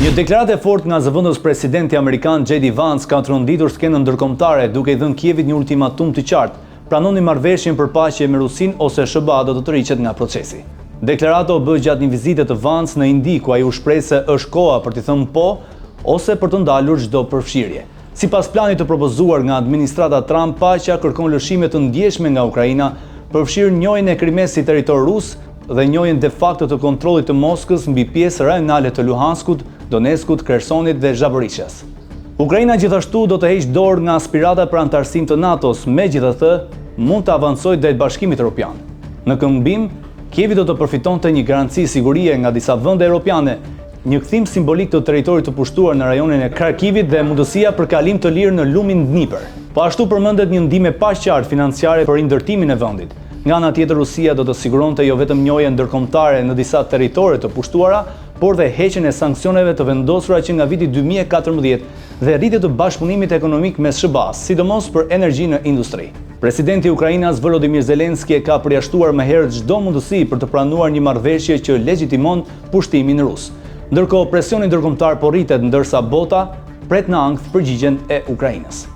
Një deklaratë e fortë nga zëvendës presidenti amerikan J.D. Vance ka tronditur skenën ndërkombëtare duke i dhënë Kievit një ultimatum të qartë: pranoni marrëveshjen për paqe me Rusinë ose SBA do të tërhiqet nga procesi. Deklarata u bë gjatë një vizite të Vance në Indi, ku ai u shpreh se është koha për të thënë po ose për të ndalur çdo përfshirje. Sipas planit të propozuar nga administrata Trump, paqja kërkon lëshime të ndjeshme nga Ukraina, përfshirë njojën e Krimes si territor rus dhe njojën de facto të kontrollit të Moskës mbi pjesë rajonale të Luhanskut, Donetskut, Khersonit dhe Zaporizhzhas. Ukraina gjithashtu do të heqë dorë nga aspirata për antarësim të NATO-s, megjithatë mund të avancojë drejt Bashkimit Evropian. Në këmbim, Kievi do të përfitonte një garanci sigurie nga disa vende europiane, një kthim simbolik të territorit të pushtuar në rajonin e Kharkivit dhe mundësia për kalim të lirë në lumin Dnipër. Po ashtu përmendet një ndihmë e paqartë financiare për rindërtimin e vendit. Nga ana tjetër, Rusia do të siguronte jo vetëm njojën ndërkombëtare në disa territore të pushtuara, por dhe heqjen e sanksioneve të vendosura që nga viti 2014 dhe rritje të bashkëpunimit ekonomik mes SBA-s, sidomos për energji në industri. Presidenti i Ukrainës Volodymyr Zelensky e ka përjashtuar më herët çdo mundësi për të pranuar një marrëveshje që legjitimon pushtimin rus. Ndërkohë, presioni ndërkombëtar po rritet ndërsa bota pret në ankth përgjigjen e Ukrainës.